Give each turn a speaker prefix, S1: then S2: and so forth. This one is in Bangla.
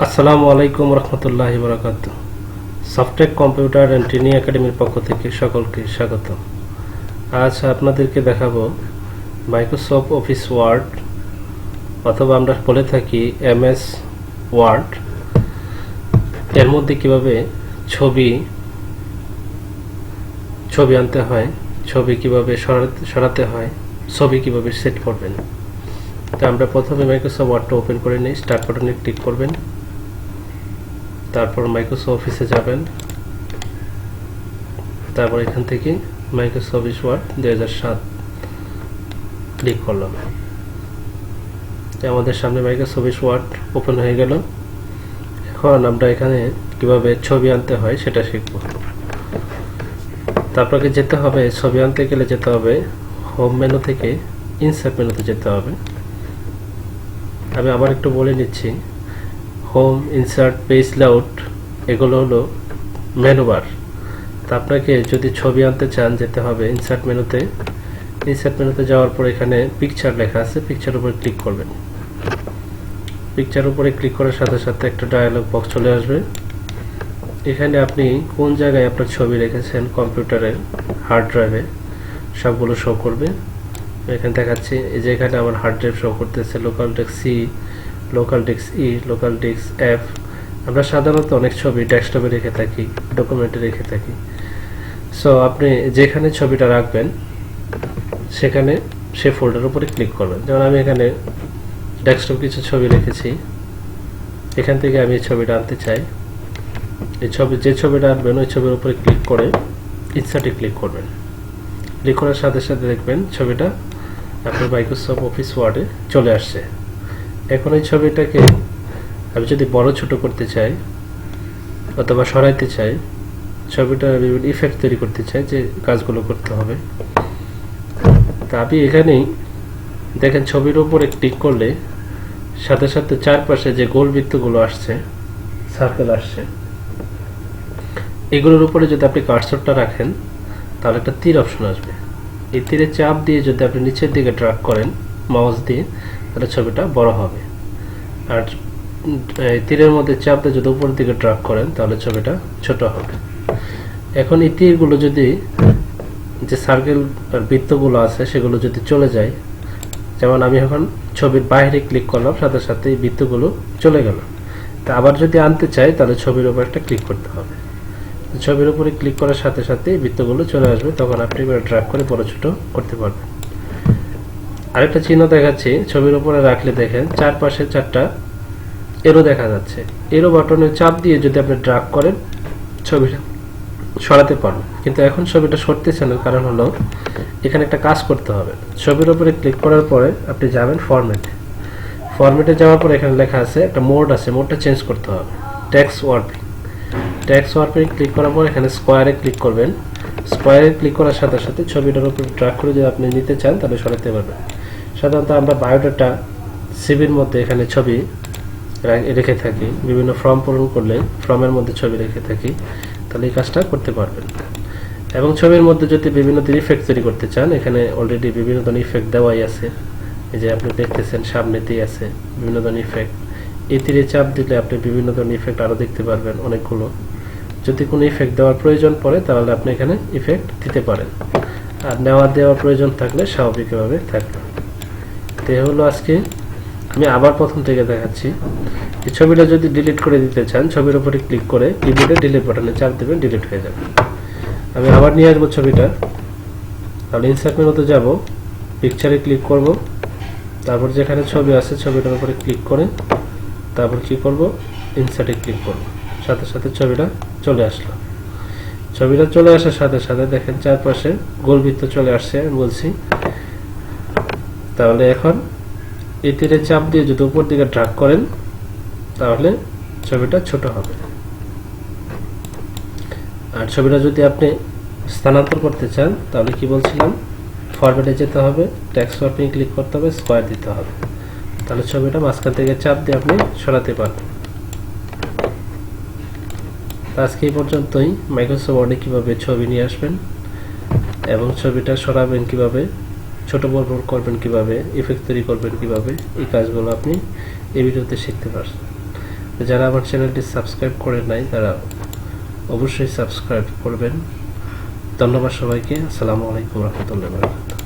S1: আসসালামু আলাইকুম রহমতুল্লাহি বারাকাতুহু। সফটওয়্যার কম্পিউটার এন্ড ট্রেনিং একাডেমির পক্ষ থেকে সকলকে স্বাগত। আজ আপনাদেরকে দেখাবো মাইক্রোসফট অফিস ওয়ার্ড অথবা আমরা বলে থাকি এমএস ওয়ার্ড এর মধ্যে কিভাবে ছবি আনতে হয়, ছবি কিভাবে সরাতে হয়, ছবি কিভাবে সেট করবেন। তো আমরা প্রথমে মাইক্রোসফট ওয়ার্ডটা ওপেন করে নিই। স্টার্ট বাটনে ক্লিক করবেন, তারপর মাইক্রোসফট অফিসে যাবেন, তারপর এখান থেকে মাইক্রোসফট অফিস ওয়ার্ড 2007 ক্লিক করলাম। আমাদের সামনে মাইক্রোসফট অফিস ওয়ার্ড ওপেন হয়ে গেল। এখন আমরা এখানে কিভাবে ছবি আনতে হয় সেটা শিখব। তারপরে যেতে হবে, ছবি আনতে গেলে যেতে হবে হোম মেনু থেকে ইনসার্ট মেনুতে যেতে হবে। আমি আবার একটু বলে নিচ্ছি, হোম, ইনসার্ট, পেজ লেআউট এগুলো হলো মেনু বার। তা আপনাকে যদি ছবি আনতে চান যেতে হবে ইনসার্ট মেনুতে। ইনসার্ট মেনুতে যাওয়ার পর এখানে পিকচার লেখা আছে, পিকচার উপরে ক্লিক করবেন। পিকচার উপরে ক্লিক করার সাথে সাথে একটা ডায়ালগ বক্স চলে আসবে। এখানে আপনি কোন জায়গায় আপনার ছবি রেখেছেন কম্পিউটারের হার্ড ড্রাইভে সবগুলো শো করবে। এখানে দেখাচ্ছি এই যে এখানে আমার হার্ড ড্রাইভ শো করতেছে local disk C, local disk E, local disk F. আমরা সাধারণত অনেক ছবি ডেস্কটপে রেখে থাকি, ডকুমেন্টে রেখে থাকি। সো আপনি যেখানে ছবিটা রাখবেন সেখানে সে ফোল্ডার উপরে ক্লিক করবেন। যেমন আমি এখানে ডেস্কটপ কিছু ছবি রেখেছি, এখান থেকে আমি এই ছবিটা আনতে চাই। যে ছবিটা আনবেন ওই ছবির উপরে ক্লিক করে ইনসার্টে ক্লিক করবেন। ক্লিক করার সাথে সাথে দেখবেন ছবিটা আপনার মাইক্রোসফট অফিস ওয়ার্ডে চলে আসছে। এখন এই ছবিটাকে আমি যদি বড় ছোট করতে চাই অথবা সরাইতে চাই, ছবিটার বিভিন্ন ইফেক্ট তৈরি করতে চাই, যে কাজগুলো করতে হবে। তা আপনি এখানেই দেখেন ছবির উপরে ক্লিক করলে সাথে সাথে চারপাশে যে গোল বৃত্তগুলো আসছে, সার্কেল আসছে, এগুলোর উপরে যদি আপনি কার্সরটা রাখেন তাহলে একটা তীর অপশন আসবে। এই তীরে চাপ দিয়ে যদি আপনি নিচের দিকে ড্র্যাগ করেন মাউস দিয়ে তাহলে ছবিটা বড় হবে, আর তীরের মধ্যে চাপ দিয়ে যদি উপরের দিকে ড্র্যাগ করেন তাহলে ছবিটা ছোট হবে। এখন এই তীরগুলো যদি যে সার্কেল আর বৃত্তগুলো আছে সেগুলো যদি চলে যায়, যেমন আমি এখন ছবির বাইরে ক্লিক করলাম সাথে সাথে এই বৃত্তগুলো চলে গেল। তা আবার যদি আনতে চাই তাহলে ছবির উপর একটা ক্লিক করতে হবে। ছবির উপরে ক্লিক করার সাথে সাথে বৃত্তগুলো চলে আসবে, তখন আপনি ড্র্যাগ করে বড় ছোট করতে পারবেন। আরেকটা চিহ্ন দেখাচ্ছি, ছবির উপরে রাখলে দেখেন চারপাশে চারটা এরো দেখা যাচ্ছে। এরো বাটনে চাপ দিয়ে যদি আপনি ড্র্যাগ করেন ছবিটা সরাতে পারবেন। কিন্তু এখন ছবিটা সরতেছে না, কারণ হলো এখানে একটা কাজ করতে হবে। ছবির উপরে ক্লিক করার পরে আপনি যাবেন ফরম্যাটে যাওয়ার পরে এখানে লেখা আছে একটা মোড আছে, মোডটা চেঞ্জ করতে হবে। টেক্সট ওয়ার্পিং ক্লিক করার পর এখানে স্কোয়ারে ক্লিক করবেন। স্কোয়ারে ক্লিক করার সাথে সাথে ছবিটার উপরে ড্র্যাগ করে যদি আপনি নিতে চান তাহলে সরাতে পারবেন। সাধারণত আমরা বায়োডাটা সিভির মধ্যে এখানে ছবি রেখে থাকি, বিভিন্ন ফর্ম পূরণ করলে ফর্মের মধ্যে ছবি রেখে থাকি, তাহলে এই কাজটা করতে পারবেন। এবং ছবির মধ্যে যদি বিভিন্ন ধরনের ইফেক্ট তৈরি করতে চান, এখানে অলরেডি বিভিন্ন ধরনের ইফেক্ট দেওয়াই আছে। এই যে আপনি দেখতেছেন সামনেতেই আছে বিভিন্ন ধরনের ইফেক্ট। এই তীরে চাপ দিলে আপনি বিভিন্ন ধরনের ইফেক্ট আরও দেখতে পারবেন অনেকগুলো। যদি কোনো ইফেক্ট দেওয়ার প্রয়োজন পড়ে তাহলে আপনি এখানে ইফেক্ট দিতে পারেন, আর দেওয়ার প্রয়োজন থাকলে স্বাভাবিকভাবে থাকবে। তো হলো আজকে আমি আবার প্রথম থেকে দেখাচ্ছি। এই ছবিটা যদি ডিলিট করে দিতে চান ছবির উপরে ক্লিক করে কিবোর্ডে ডিলিট বাটনে চাপ দেবেন, ডিলিট হয়ে যাবে। আমি আবার নিয়ে আসবো ছবিটা, তাহলে ইনসার্ট মেনুতে যাব, পিকচারে ক্লিক করব, তারপর যেখানে ছবি আছে ছবিটার উপরে ক্লিক করে তারপর কি করব, ইনসার্টে ক্লিক করব। সাথে সাথে ছবিটা চলে আসলো। ছবিটা চলে আসার সাথে সাথে দেখেন চারপাশে গোলবৃত্ত চলে আসছে আমি বলছি। তাহলে এখন এই তীরে চাপ দিয়ে যদি উপর দিকে ড্র্যাগ করেন তাহলে ছবিটা ছোট হবে। আর ছবিটা যদি আপনি স্থানান্তর করতে চান তাহলে কি বলছিলাম, ফরম্যাটে যেতে হবে, টেক্সট ওয়ার্পিং ক্লিক করতে হবে, স্কোয়ার দিতে হবে, তাহলে ছবিটা মাঝখান থেকে চাপ দিয়ে আপনি সরাতে পারবেন। আজকে এই পর্যন্তই। মাইক্রোসফট ওয়ার্ডে কীভাবে ছবি নিয়ে আসবেন এবং ছবিটা সরাবেন কিভাবে, ছোট বড় করবেন কিভাবে, ইফেক্ট তৈরি করবেন কিভাবে, এই কাজগুলো আপনি এই ভিডিওতে শিখতে পারছেন। যারা আমার চ্যানেলটি সাবস্ক্রাইব করেন নাই তারা অবশ্যই সাবস্ক্রাইব করবেন। ধন্যবাদ সবাইকে। আসসালামু আলাইকুম ওয়া রাহমাতুল্লাহি ওয়া বারাকাতুহু।